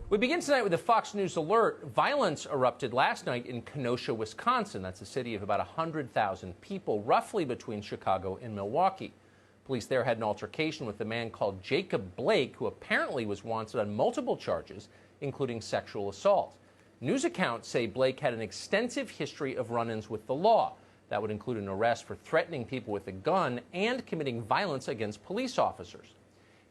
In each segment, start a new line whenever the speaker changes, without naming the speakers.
We begin tonight with a Fox News alert. Violence erupted last night in Kenosha, Wisconsin. That's a city of about 100,000 people, roughly between Chicago and Milwaukee. Police there had an altercation with a man called Jacob Blake, who apparently was wanted on multiple charges, including sexual assault. News accounts say Blake had an extensive history of run-ins with the law. That would include an arrest for threatening people with a gun and committing violence against police officers.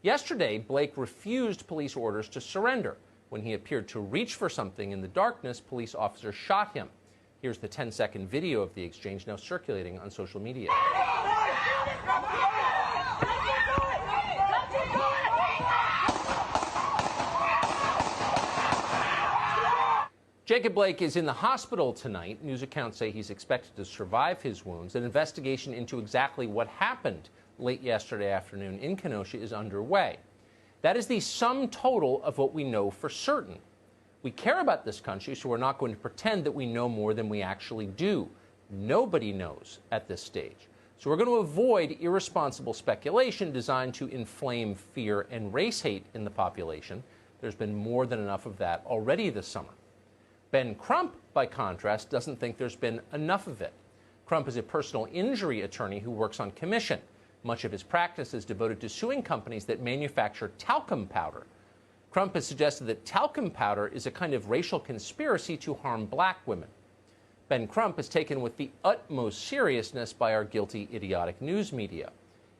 Yesterday, Blake refused police orders to surrender. When he appeared to reach for something in the darkness, police officers shot him. Here's the 10-second video of the exchange now circulating on social media. Jacob Blake is in the hospital tonight. News accounts say he's expected to survive his wounds. An investigation into exactly what happened late yesterday afternoon in Kenosha is underway. That is the sum total of what we know for certain. We care about this country, so we're not going to pretend that we know more than we actually do. Nobody knows at this stage. So we're going to avoid irresponsible speculation designed to inflame fear and race hate in the population. There's been more than enough of that already this summer. Ben Crump, by contrast, doesn't think there's been enough of it. Crump is a personal injury attorney who works on commission. Much of his practice is devoted to suing companies that manufacture talcum powder. Crump has suggested that talcum powder is a kind of racial conspiracy to harm black women. Ben Crump is taken with the utmost seriousness by our guilty, idiotic news media.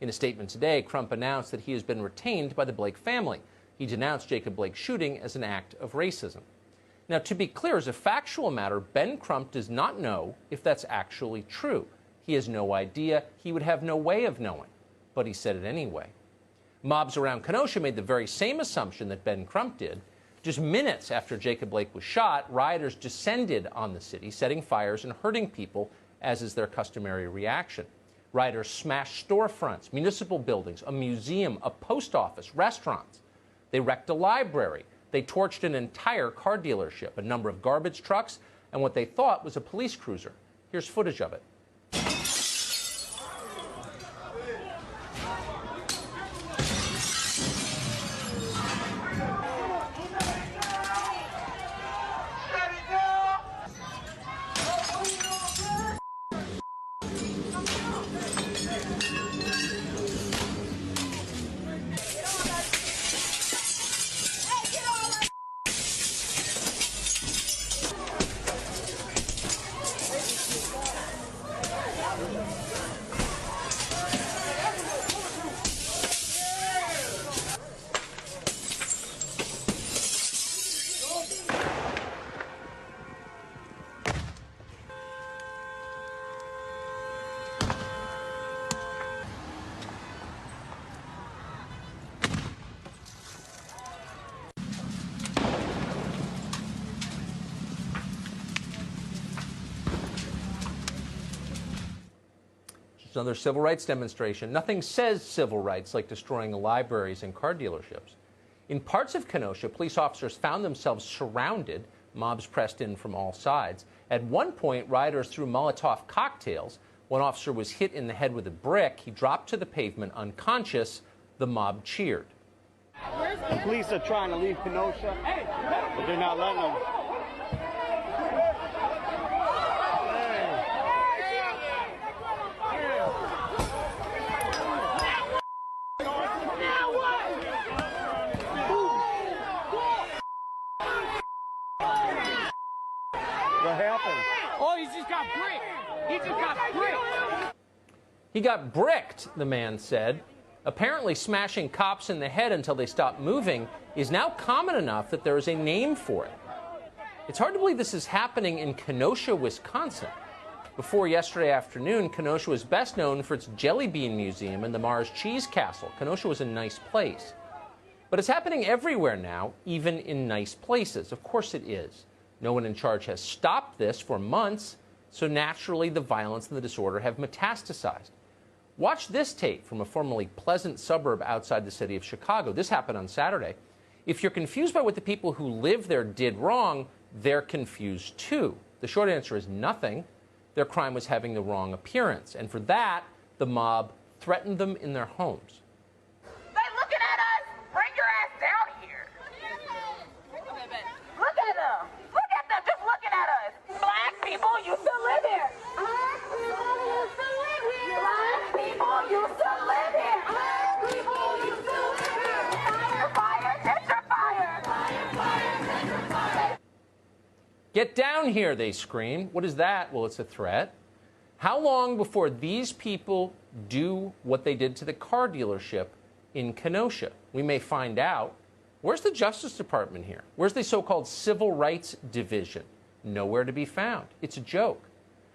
In a statement today, Crump announced that he has been retained by the Blake family. He denounced Jacob Blake's shooting as an act of racism. Now, to be clear, as a factual matter, Ben Crump does not know if that's actually true. He has no idea. He would have no way of knowing. But he said it anyway. Mobs around Kenosha made the very same assumption that Ben Crump did. Just minutes after Jacob Blake was shot, rioters descended on the city, setting fires and hurting people, as is their customary reaction. Rioters smashed storefronts, municipal buildings, a museum, a post office, restaurants. They wrecked a library. They torched an entire car dealership, a number of garbage trucks, and what they thought was a police cruiser. Here's footage of it. Another civil rights demonstration. Nothing says civil rights like destroying libraries and car dealerships. In parts of Kenosha, police officers found themselves surrounded. Mobs pressed in from all sides. At one point, rioters threw Molotov cocktails. One officer was hit in the head with a brick. He dropped to the pavement unconscious. The mob cheered.
The police are trying to leave Kenosha, but they're not letting them. What happened?
Oh, he just got bricked. He just got bricked.
He got bricked, the man said. Apparently, smashing cops in the head until they stop moving is now common enough that there is a name for it. It's hard to believe this is happening in Kenosha, Wisconsin. Before yesterday afternoon, Kenosha was best known for its Jelly Bean Museum and the Mars Cheese Castle. Kenosha was a nice place. But it's happening everywhere now, even in nice places. Of course it is. No one in charge has stopped this for months, so naturally the violence and the disorder have metastasized. Watch this tape from a formerly pleasant suburb outside the city of Chicago. This happened on Saturday. If you're confused by what the people who live there did wrong, they're confused too. The short answer is nothing. Their crime was having the wrong appearance, and for that, the mob threatened them in their homes.
They looking at us! Bring your ass down here!
Get down here, they scream. What is that? Well, it's a threat. How long before these people do what they did to the car dealership in Kenosha? We may find out. Where's the Justice Department here? Where's the so-called Civil Rights Division? Nowhere to be found. It's a joke.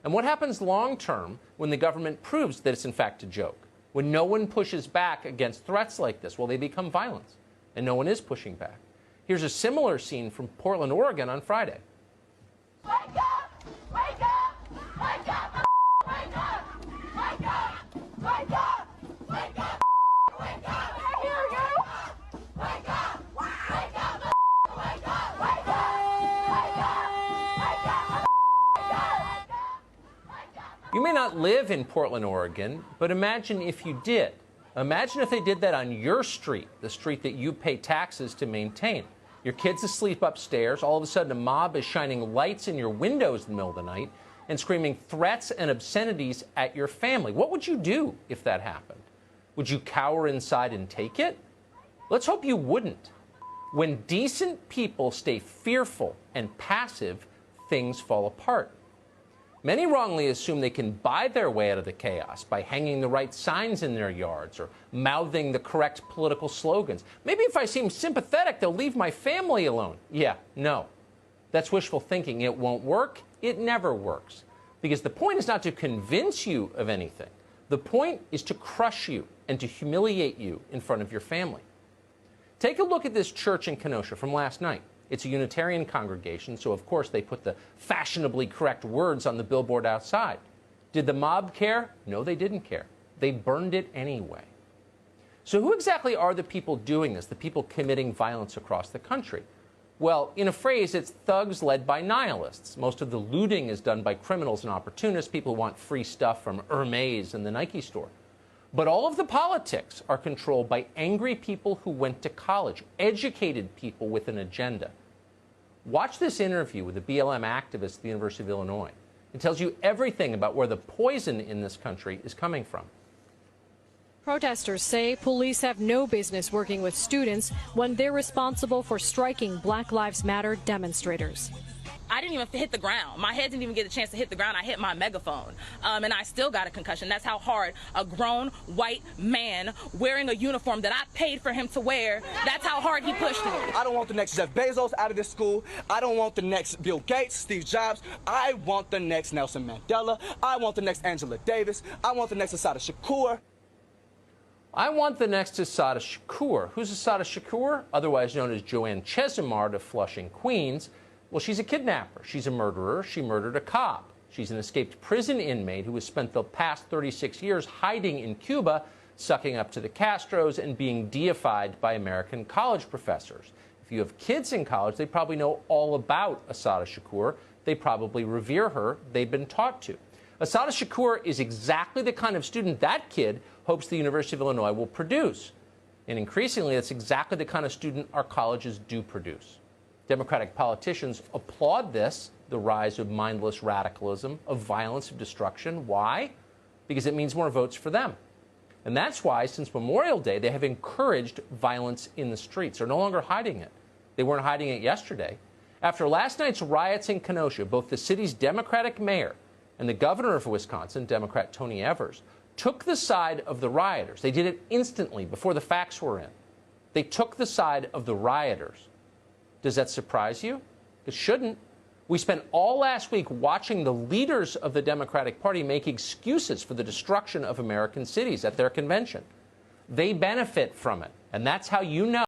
And what happens long term when the government proves that it's in fact a joke? When no one pushes back against threats like this? Well, they become violence, and no one is pushing back. Here's a similar scene from Portland, Oregon on Friday.
Wake up! Wake up! Wake up! Wake up! Wake up! Wake up! Wake up! Wake up! I hear you! Wake up! Wake up! Wake up! Wake up! Wake up!
You may not live in Portland, Oregon, but imagine if you did. Imagine if they did that on your street, the street that you pay taxes to maintain. Your kid's asleep upstairs. All of a sudden, a mob is shining lights in your windows in the middle of the night and screaming threats and obscenities at your family. What would you do if that happened? Would you cower inside and take it? Let's hope you wouldn't. When decent people stay fearful and passive, things fall apart. Many wrongly assume they can buy their way out of the chaos by hanging the right signs in their yards or mouthing the correct political slogans. Maybe if I seem sympathetic, they'll leave my family alone. Yeah, no. That's wishful thinking. It won't work. It never works. Because the point is not to convince you of anything. The point is to crush you and to humiliate you in front of your family. Take a look at this church in Kenosha from last night. It's a Unitarian congregation, so of course they put the fashionably correct words on the billboard outside. Did the mob care? No, they didn't care. They burned it anyway. So who exactly are the people doing this, the people committing violence across the country? Well, in a phrase, it's thugs led by nihilists. Most of the looting is done by criminals and opportunists, people who want free stuff from Hermes and the Nike store. But all of the politics are controlled by angry people who went to college, educated people with an agenda. Watch this interview with a BLM activist at the University of Illinois. It tells you everything about where the poison in this country is coming from.
Protesters say police have no business working with students when they're responsible for striking Black Lives Matter demonstrators.
I didn't even hit the ground. My head didn't even get a chance to hit the ground. I hit my megaphone, and I still got a concussion. That's how hard a grown white man wearing a uniform that I paid for him to wear, that's how hard he pushed me.
I don't want the next Jeff Bezos out of this school. I don't want the next Bill Gates, Steve Jobs. I want the next Nelson Mandela. I want the next Angela Davis. I want the next Assata Shakur.
I want the next Assata Shakur. Who's Assata Shakur? Otherwise known as Joanne Chesimard of Flushing, Queens. Well, she's a kidnapper. She's a murderer. She murdered a cop. She's an escaped prison inmate who has spent the past 36 years hiding in Cuba, sucking up to the Castros and being deified by American college professors. If you have kids in college, they probably know all about Assata Shakur. They probably revere her. They've been taught to. Assata Shakur is exactly the kind of student that kid hopes the University of Illinois will produce. And increasingly, that's exactly the kind of student our colleges do produce. Democratic politicians applaud this, the rise of mindless radicalism, of violence, of destruction. Why? Because it means more votes for them. And that's why, since Memorial Day, they have encouraged violence in the streets. They're no longer hiding it. They weren't hiding it yesterday. After last night's riots in Kenosha, both the city's Democratic mayor and the governor of Wisconsin, Democrat Tony Evers, took the side of the rioters. They did it instantly before the facts were in. They took the side of the rioters. Does that surprise you? It shouldn't. We spent all last week watching the leaders of the Democratic Party make excuses for the destruction of American cities at their convention. They benefit from it, and that's how you know